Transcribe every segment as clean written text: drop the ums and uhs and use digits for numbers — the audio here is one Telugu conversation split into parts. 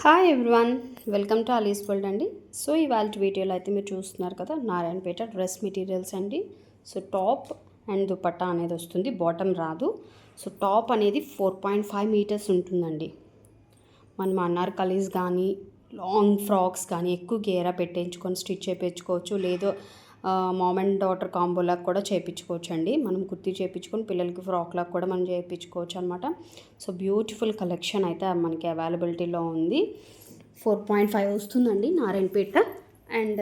హాయ్ ఎవ్రీవన్, వెల్కమ్ టు అలీస్ వరల్డ్ అండి. సో ఇవాళ వీడియోలో అయితే మీరు చూస్తున్నారు కదా, నారాయణపేట డ్రెస్ మెటీరియల్స్ అండి. సో టాప్ అండ్ దుపట్టా అనేది వస్తుంది, బాటమ్ రాదు. సో టాప్ అనేది 4.5 మీటర్స్ ఉంటుందండి. మనం అనార్కలీస్ కానీ లాంగ్ ఫ్రాక్స్ కానీ ఎక్కువ గేరా పెట్టించుకొని స్టిచ్ చేయించుకోవచ్చు, లేదో మామ్ అండ్ డాటర్ కాంబోలాగా కూడా చేయించుకోవచ్చు అండి. మనం కుర్తీ చేయించుకొని పిల్లలకి ఫ్రాక్లాగా కూడా మనం చేయించుకోవచ్చు అనమాట. సో బ్యూటిఫుల్ కలెక్షన్ అయితే మనకి అవైలబిలిటీలో ఉంది. 4.5 వస్తుందండి నారాయణపేట, అండ్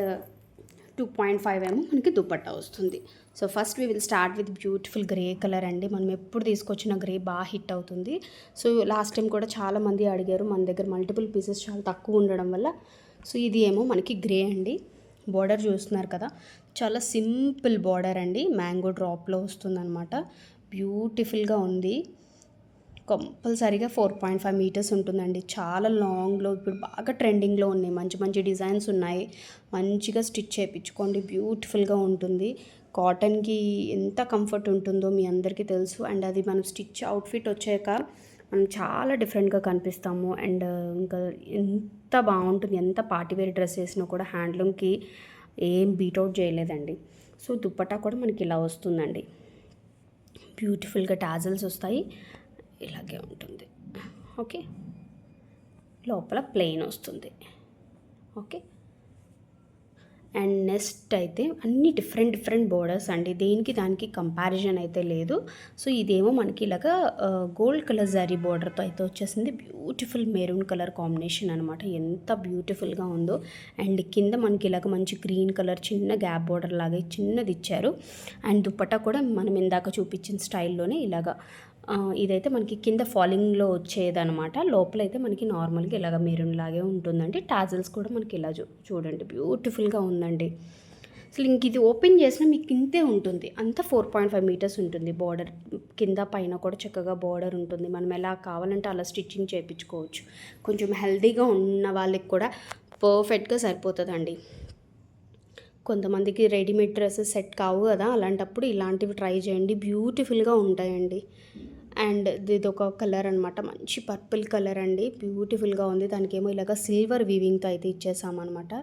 2.5 ఏమో మనకి దుపట్టా వస్తుంది. So first we will start with beautiful grey colour అండి. మనం ఎప్పుడు తీసుకొచ్చిన గ్రే బాగా హిట్ అవుతుంది. సో లాస్ట్ టైం కూడా చాలామంది అడిగారు, మన దగ్గర మల్టిపుల్ పీసెస్ చాలా తక్కువ ఉండడం వల్ల. సో ఇది ఏమో మనకి గ్రే అండి. బార్డర్ చూస్తున్నారు కదా, చాలా సింపుల్ బార్డర్ అండి, మ్యాంగో డ్రాప్లో వస్తుందన్నమాట. బ్యూటిఫుల్గా ఉంది. కంపల్సరీగా 4.5 మీటర్స్ ఉంటుందండి. చాలా లాంగ్లో ఇప్పుడు బాగా ట్రెండింగ్లో ఉన్నాయి, మంచి మంచి డిజైన్స్ ఉన్నాయి. మంచిగా స్టిచ్ చేయించుకోండి, బ్యూటిఫుల్గా ఉంటుంది. కాటన్కి ఎంత కంఫర్ట్ ఉంటుందో మీ అందరికీ తెలుసు. అండ్ అది మనం స్టిచ్ అవుట్ఫిట్ వచ్చాక మనం చాలా డిఫరెంట్గా కనిపిస్తాము. అండ్ ఇంకా ఎంత బాగుంటుంది, ఎంత పార్టీవేర్ డ్రెస్ వేసినా కూడా హ్యాండ్లూమ్కి ఏం బీట్అవుట్ చేయలేదండి. సో దుపట్టా కూడా మనకి ఇలా వస్తుందండి. బ్యూటిఫుల్గా టాజల్స్ వస్తాయి, ఇలాగే ఉంటుంది. ఓకే, లోపల ప్లెయిన్ వస్తుంది. ఓకే, అండ్ నెక్స్ట్ అయితే అన్ని డిఫరెంట్ బోర్డర్స్ అండి, దేనికి దానికి కంపారిజన్ అయితే లేదు. సో ఇదేమో మనకి ఇలాగా గోల్డ్ కలర్ జరీ బోర్డర్తో అయితే వచ్చేసింది. బ్యూటిఫుల్ మెరూన్ కలర్ కాంబినేషన్ అనమాట, ఎంత బ్యూటిఫుల్గా ఉందో. అండ్ కింద మనకి ఇలాగ మంచి గ్రీన్ కలర్ చిన్న గ్యాప్ బోర్డర్ లాగా చిన్నది ఇచ్చారు. అండ్ దుపట్టా కూడా మనం ఇందాక చూపించిన స్టైల్లోనే ఇలాగా ఇదైతే మనకి కింద ఫాలింగ్లో వచ్చేదనమాట. లోపల అయితే మనకి నార్మల్గా ఇలాగ మెరూన్ లాగే ఉంటుందండి. టాజల్స్ కూడా మనకి ఇలా చూడండి, బ్యూటిఫుల్గా ఉందండి. అసలు ఇంక ఇది ఓపెన్ చేసినా మీకు ఇంతే ఉంటుంది, అంతా 4.5 మీటర్స్ ఉంటుంది. బార్డర్ కింద పైన కూడా చక్కగా బార్డర్ ఉంటుంది. మనం ఎలా కావాలంటే అలా స్టిచ్చింగ్ చేయించుకోవచ్చు. కొంచెం హెల్తీగా ఉన్న వాళ్ళకి కూడా పర్ఫెక్ట్గా సరిపోతుందండి. కొంతమందికి రెడీమేడ్ డ్రెస్సెస్ సెట్ కావు కదా, అలాంటప్పుడు ఇలాంటివి ట్రై చేయండి, బ్యూటిఫుల్గా ఉంటాయండి. అండ్ ఇది ఒక కలర్ అనమాట, మంచి పర్పుల్ కలర్ అండి, బ్యూటిఫుల్గా ఉంది. దానికేమో ఇలాగ సిల్వర్ వీవింగ్తో అయితే ఇచ్చేసామన్నమాట.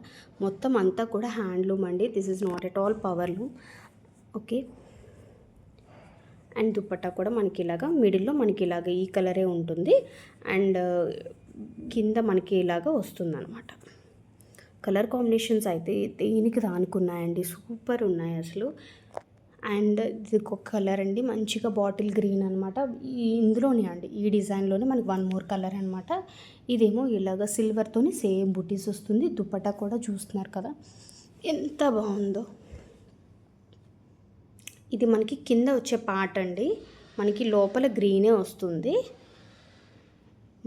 మొత్తం అంతా కూడా హ్యాండ్లూమ్ అండి, this is not at all powerloom. Okay, and dupatta కూడా మనకి ఇలాగా మిడిల్లో మనకి ఇలాగ ఈ కలరే ఉంటుంది. అండ్ కింద మనకి ఇలాగ వస్తుందన్నమాట. కలర్ కాంబినేషన్స్ అయితే దేనికి దానుకున్నాయండి, సూపర్ ఉన్నాయి అసలు. అండ్ ఇది ఒక కలర్ అండి, మంచిగా బాటిల్ గ్రీన్ అనమాట. ఇందులోనే అండి, ఈ డిజైన్లోనే మనకి వన్ మోర్ కలర్ అనమాట. ఇదేమో ఇలాగ సిల్వర్తోని సేమ్ బుటీస్ వస్తుంది. దుపట్టా కూడా చూస్తున్నారు కదా ఎంత బాగుందో. ఇది మనకి కింద వచ్చే పార్ట్ అండి, మనకి లోపల గ్రీనే వస్తుంది.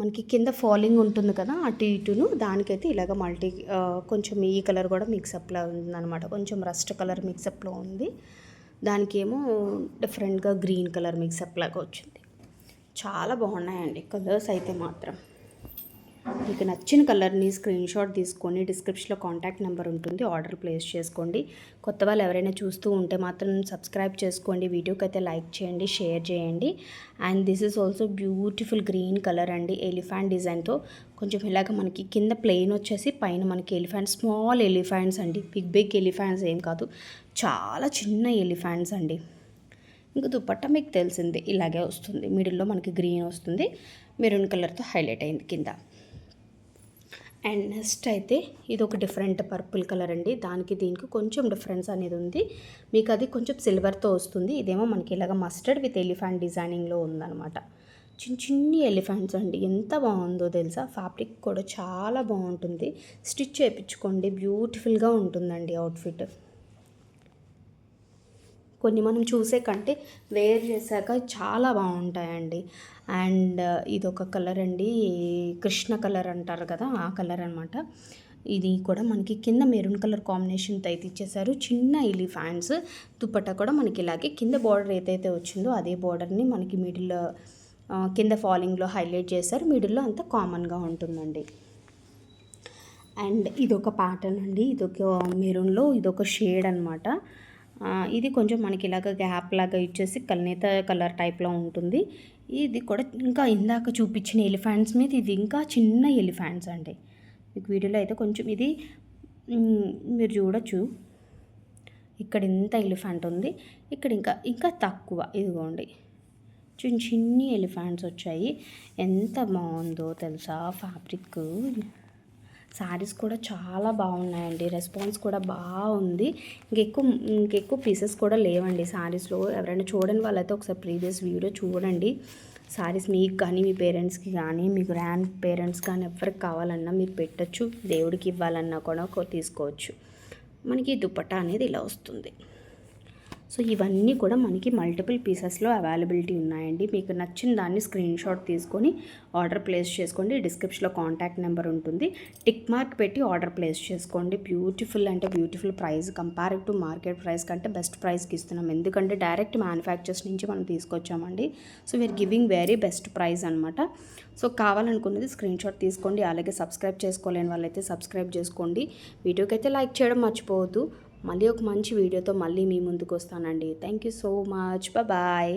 మనకి కింద ఫాలింగ్ ఉంటుంది కదా అటు ఇటును, దానికైతే ఇలాగ కొంచెం ఈ కలర్ కూడా మిక్సప్లో ఉందన్నమాట. కొంచెం రస్ట్ కలర్ మిక్సప్లో ఉంది, దానికేమో డిఫరెంట్గా గ్రీన్ కలర్ మిక్సప్ లాగా వచ్చింది. చాలా బాగున్నాయండి కలర్స్ అయితే మాత్రం. మీకు నచ్చిన కలర్ని స్క్రీన్ షాట్ తీసుకొని డిస్క్రిప్షన్లో కాంటాక్ట్ నెంబర్ ఉంటుంది, ఆర్డర్ ప్లేస్ చేసుకోండి. కొత్త వాళ్ళు ఎవరైనా చూస్తూ ఉంటే మాత్రం సబ్స్క్రైబ్ చేసుకోండి, వీడియోకి అయితే లైక్ చేయండి, షేర్ చేయండి. And this is also beautiful green colour అండి, ఎలిఫెంట్ డిజైన్తో. కొంచెం ఇలాగ మనకి కింద ప్లెయిన్ వచ్చేసి పైన మనకి ఎలిఫెంట్, స్మాల్ ఎలిఫెంట్స్ అండి, బిగ్ ఎలిఫెంట్స్ ఏం కాదు, చాలా చిన్న ఎలిఫెంట్స్ అండి. ఇంకా దుపట్టా మీకు తెలిసిందే ఇలాగే వస్తుంది, మిడిల్లో మనకి గ్రీన్ వస్తుంది, మెరూన్ కలర్తో హైలైట్ అయింది కింద. అండ్ నెక్స్ట్ అయితే ఇది ఒక డిఫరెంట్ పర్పుల్ కలర్ అండి, దానికి దీనికి కొంచెం డిఫరెన్స్ అనేది ఉంది. మీకు అది కొంచెం సిల్వర్తో వస్తుంది. ఇదేమో మనకి ఇలాగ మస్టర్డ్ విత్ ఎలిఫెంట్ డిజైనింగ్లో ఉందన్నమాట. చిన్ని ఎలిఫెంట్స్ అండి, ఎంత బాగుందో తెలుసా. ఫ్యాబ్రిక్ కూడా చాలా బాగుంటుంది, స్టిచ్ చేయించుకోండి, బ్యూటిఫుల్గా ఉంటుందండి అవుట్ఫిట్. కొన్ని మనం చూసే కంటే వేర్ చేశాక చాలా బాగుంటాయండి. అండ్ ఇదొక కలర్ అండి, కృష్ణ కలర్ అంటారు కదా ఆ కలర్ అనమాట. ఇది కూడా మనకి కింద మెరూన్ కలర్ కాంబినేషన్తో అయితే ఇచ్చేసారు, చిన్న ఎలిఫెంట్స్. దుపట్టా కూడా మనకి ఇలాగే కింద బార్డర్ ఏదైతే వచ్చిందో అదే బార్డర్ని మనకి మిడిల్ కింద ఫాలింగ్లో హైలైట్ చేశారు, మిడిల్లో అంతా కామన్గా ఉంటుందండి. అండ్ ఇదొక ప్యాటర్న్ అండి, ఇదొక మెరూన్లో ఇదొక షేడ్ అనమాట. ఇది కొంచెం మనకి ఇలాగ గ్యాప్ లాగా ఇచ్చేసి కల్నేత కలర్ టైప్లో ఉంటుంది. ఇది కూడా ఇంకా ఇందాక చూపించిన ఎలిఫెంట్స్ మీద ఇది ఇంకా చిన్న ఎలిఫెంట్స్ అండి. మీకు వీడియోలో అయితే కొంచెం ఇది మీరు చూడొచ్చు, ఇక్కడ ఇంత ఎలిఫెంట్ ఉంది, ఇక్కడ ఇంకా ఇంకా తక్కువ. ఇదిగోండి చిన్న చిన్ని ఎలిఫెంట్స్ వచ్చాయి. ఎంత బాగుందో తెలుసా ఫ్యాబ్రిక్. శారీస్ కూడా చాలా బాగున్నాయండి, రెస్పాన్స్ కూడా బాగుంది. ఇంకెక్కువ పీసెస్ కూడా లేవండి శారీస్లో. ఎవరైనా చూడని వాళ్ళైతే ఒకసారి ప్రీవియస్ వీడియో చూడండి. శారీస్ మీకు కానీ మీ పేరెంట్స్కి కానీ మీ గ్రాండ్ పేరెంట్స్ కానీ ఎవరికి కావాలన్నా మీరు పెట్టచ్చు, దేవుడికి ఇవ్వాలన్నా కూడా తీసుకోవచ్చు. మనకి దుపట్టా అనేది ఇలా వస్తుంది. సో ఇవన్నీ కూడా మనకి మల్టిపుల్ పీసెస్లో అవైలబిలిటీ ఉన్నాయండి. మీకు నచ్చిన దాన్ని స్క్రీన్ షాట్ తీసుకొని ఆర్డర్ ప్లేస్ చేసుకోండి. డిస్క్రిప్షన్లో కాంటాక్ట్ నెంబర్ ఉంటుంది, టిక్ మార్క్ పెట్టి ఆర్డర్ ప్లేస్ చేసుకోండి. బ్యూటిఫుల్ అంటే beautiful price, compare to market price కంటే బెస్ట్ ప్రైస్కి ఇస్తున్నాం. ఎందుకంటే డైరెక్ట్ మ్యానుఫ్యాక్చర్స్ నుంచి మనం తీసుకొచ్చామండి. So we're giving very best price అనమాట. సో కావాలనుకున్నది స్క్రీన్ షాట్ తీసుకోండి. అలాగే సబ్స్క్రైబ్ చేసుకోలేని వాళ్ళైతే సబ్స్క్రైబ్ చేసుకోండి. వీడియోకి అయితే లైక్ చేయడం మర్చిపోవద్దు. మళ్ళీ ఒక మంచి వీడియోతో మళ్ళీ మీ ముందుకు వస్తానండి. Thank you so much. Bye.